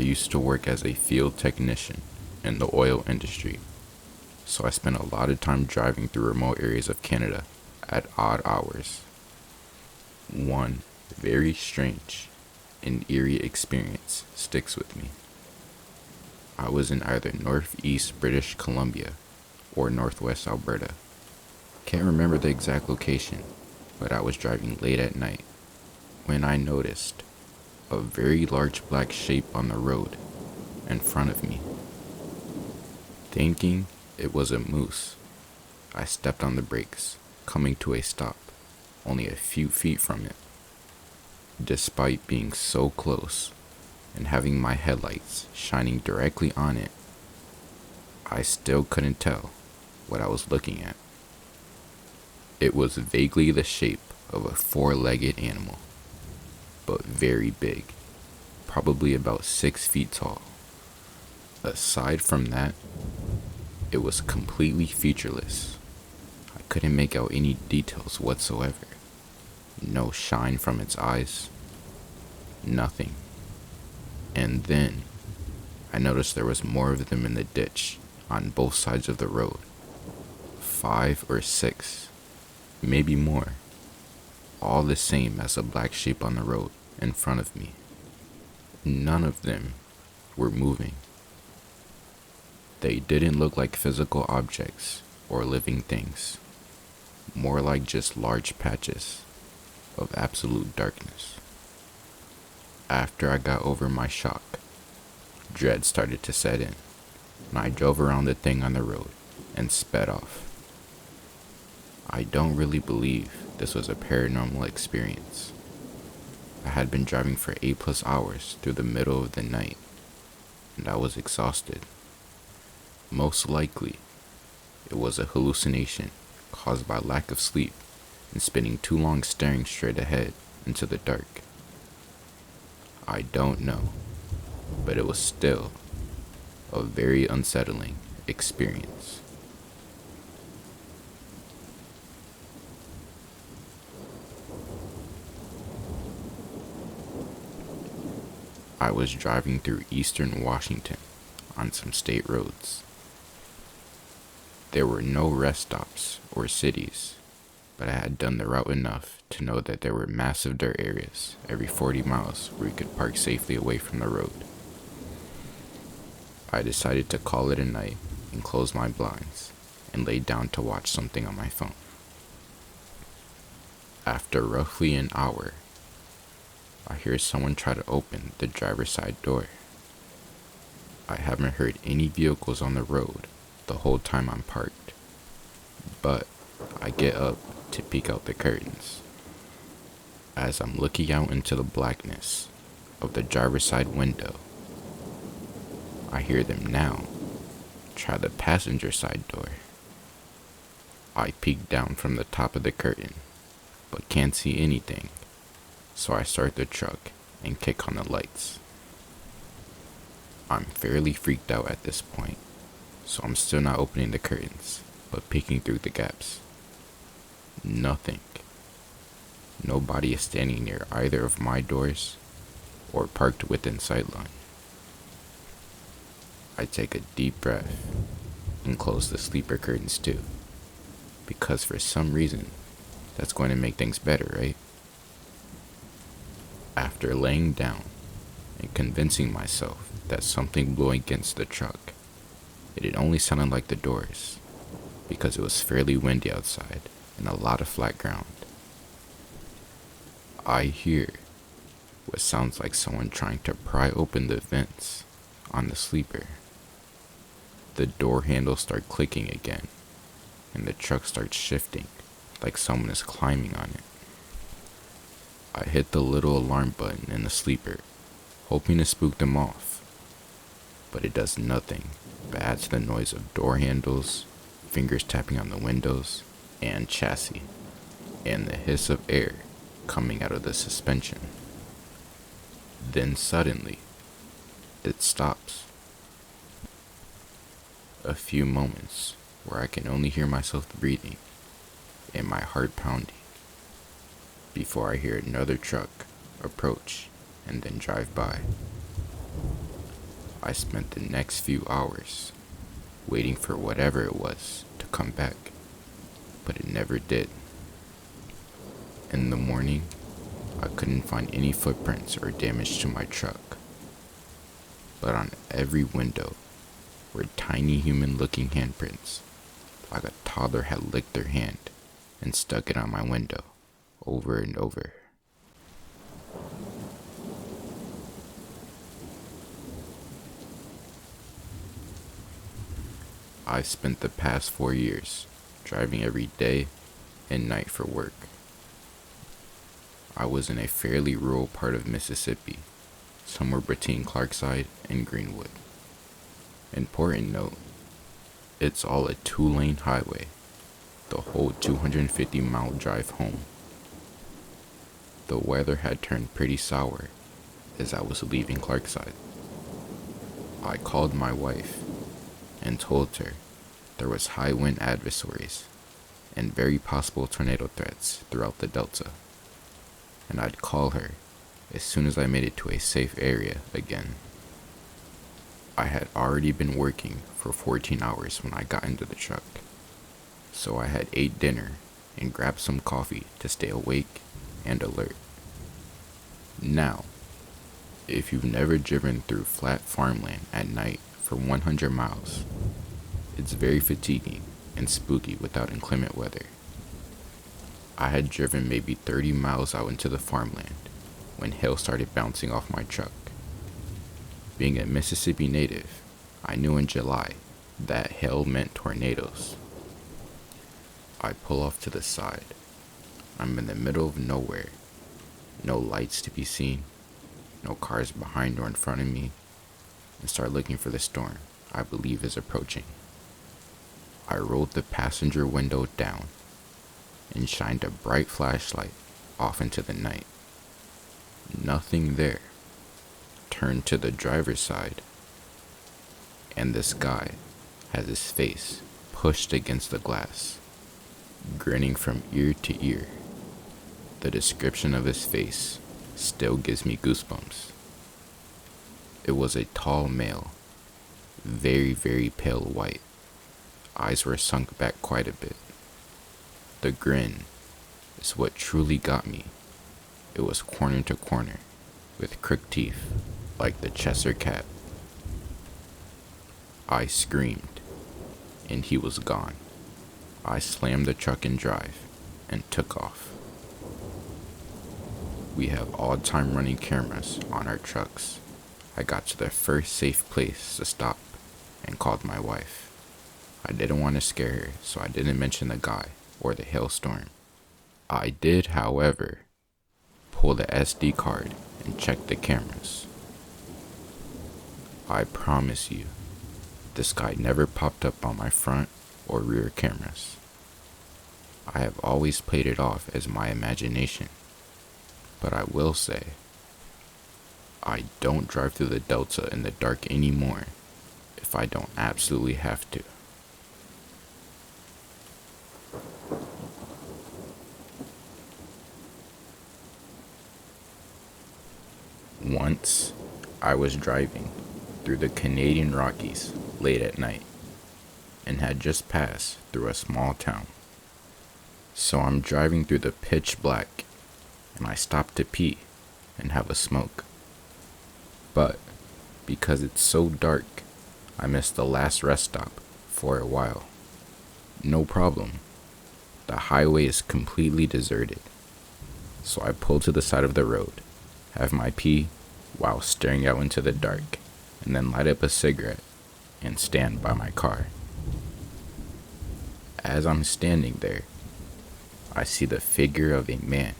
used to work as a field technician in the oil industry, so I spent a lot of time driving through remote areas of Canada at odd hours. One very strange and eerie experience sticks with me. I was in either northeast British Columbia or northwest Alberta. Can't remember the exact location, but I was driving late at night when I noticed a very large black shape on the road in front of me. Thinking it was a moose, I stepped on the brakes, coming to a stop only a few feet from it. Despite being so close and having my headlights shining directly on it, I still couldn't tell what I was looking at. It was vaguely the shape of a four-legged animal, but very big, probably about 6 feet tall. Aside from that, it was completely featureless. I couldn't make out any details whatsoever. No shine from its eyes. Nothing. And then, I noticed there was more of them in the ditch on both sides of the road. 5 or 6, maybe more. All the same as a black shape on the road in front of me. None of them were moving. They didn't look like physical objects or living things, more like just large patches of absolute darkness. After I got over my shock, dread started to set in, and I drove around the thing on the road and sped off. I don't really believe this was a paranormal experience. I had been driving for 8+ hours through the middle of the night, and I was exhausted. Most likely, it was a hallucination caused by lack of sleep and spending too long staring straight ahead into the dark. I don't know, but it was still a very unsettling experience. I was driving through eastern Washington on some state roads. There were no rest stops or cities, but I had done the route enough to know that there were massive dirt areas every 40 miles where you could park safely away from the road. I decided to call it a night and close my blinds and lay down to watch something on my phone. After roughly an hour, I hear someone try to open the driver's side door. I haven't heard any vehicles on the road the whole time I'm parked, but I get up to peek out the curtains. As I'm looking out into the blackness of the driver's side window, I hear them now try the passenger side door. I peek down from the top of the curtain, but can't see anything, so I start the truck and kick on the lights. I'm fairly freaked out at this point, so I'm still not opening the curtains, but peeking through the gaps. Nothing. Nobody is standing near either of my doors or parked within sightline. I take a deep breath and close the sleeper curtains too, because for some reason, that's going to make things better, right? After laying down and convincing myself that something blew against the truck, it had only sounded like the doors, because it was fairly windy outside and a lot of flat ground. I hear what sounds like someone trying to pry open the vents on the sleeper. The door handles start clicking again, and the truck starts shifting like someone is climbing on it. I hit the little alarm button in the sleeper, hoping to spook them off, but it does nothing but add to the noise of door handles, fingers tapping on the windows and chassis, and the hiss of air coming out of the suspension. Then suddenly, it stops. A few moments where I can only hear myself breathing and my heart pounding, before I hear another truck approach and then drive by. I spent the next few hours waiting for whatever it was to come back, but it never did. In the morning, I couldn't find any footprints or damage to my truck, but on every window were tiny human-looking handprints, like a toddler had licked their hand and stuck it on my window over and over. I've spent the past 4 years driving every day and night for work. I was in a fairly rural part of Mississippi, somewhere between Clarkside and Greenwood. Important note, it's all a 2-lane highway, the whole 250-mile drive home. The weather had turned pretty sour as I was leaving Clarkside. I called my wife and told her there was high wind advisories and very possible tornado threats throughout the Delta, and I'd call her as soon as I made it to a safe area again. I had already been working for 14 hours when I got into the truck, so I had ate dinner and grabbed some coffee to stay awake and alert. Now, if you've never driven through flat farmland at night for 100 miles, it's very fatiguing and spooky without inclement weather. I had driven maybe 30 miles out into the farmland when hail started bouncing off my truck. Being a Mississippi native, I knew in July that hail meant tornadoes. I pull off to the side. I'm in the middle of nowhere. No lights to be seen, no cars behind or in front of me, and start looking for the storm I believe is approaching. I rolled the passenger window down and shined a bright flashlight off into the night. Nothing there. Turned to the driver's side, and this guy has his face pushed against the glass, grinning from ear to ear. The description of his face still gives me goosebumps. It was a tall male, very, very pale white. Eyes were sunk back quite a bit. The grin is what truly got me. It was corner to corner, with crooked teeth, like the Cheshire Cat. I screamed, and he was gone. I slammed the truck in drive and took off. We have all-time running cameras on our trucks. I got to the first safe place to stop and called my wife. I didn't want to scare her, so I didn't mention the guy or the hailstorm. I did, however, pull the SD card and check the cameras. I promise you, this guy never popped up on my front or rear cameras. I have always played it off as my imagination, but I will say, I don't drive through the Delta in the dark anymore if I don't absolutely have to. Once, I was driving through the Canadian Rockies late at night and had just passed through a small town. So I'm driving through the pitch black and I stop to pee and have a smoke. But because it's so dark, I missed the last rest stop for a while. No problem. The highway is completely deserted. So I pull to the side of the road, have my pee while staring out into the dark, and then light up a cigarette and stand by my car. As I'm standing there, I see the figure of a man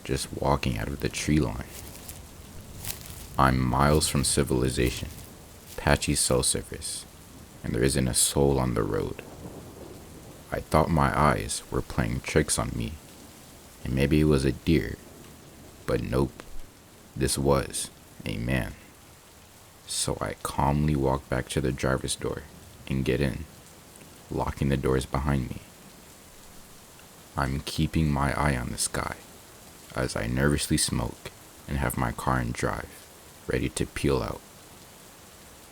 just walking out of the tree line. I'm miles from civilization, patchy cell service, and there isn't a soul on the road. I thought my eyes were playing tricks on me, and maybe it was a deer, but nope, this was a man. So I calmly walk back to the driver's door and get in, locking the doors behind me. I'm keeping my eye on this guy as I nervously smoke and have my car in drive, ready to peel out.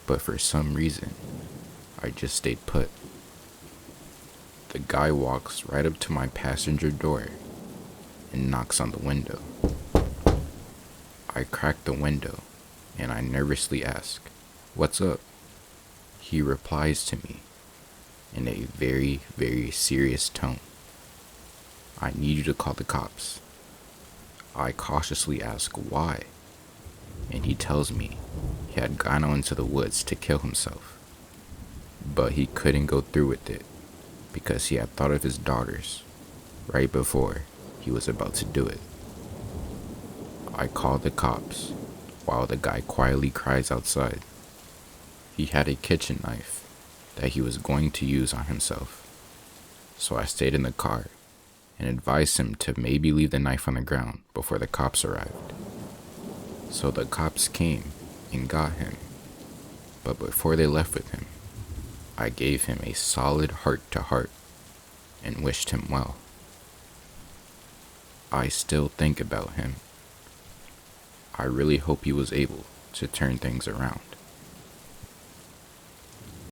but for some reason, I just stayed put. The guy walks right up to my passenger door and knocks on the window. I crack the window and I nervously ask, "What's up?" He replies to me in a very, very serious tone, "I need you to call the cops." I cautiously ask why, and he tells me he had gone out into the woods to kill himself, but he couldn't go through with it because he had thought of his daughters right before he was about to do it. I call the cops while the guy quietly cries outside. He had a kitchen knife that he was going to use on himself, so I stayed in the car and advised him to maybe leave the knife on the ground before the cops arrived. So the cops came and got him, but before they left with him, I gave him a solid heart-to-heart and wished him well. I still think about him. I really hope he was able to turn things around.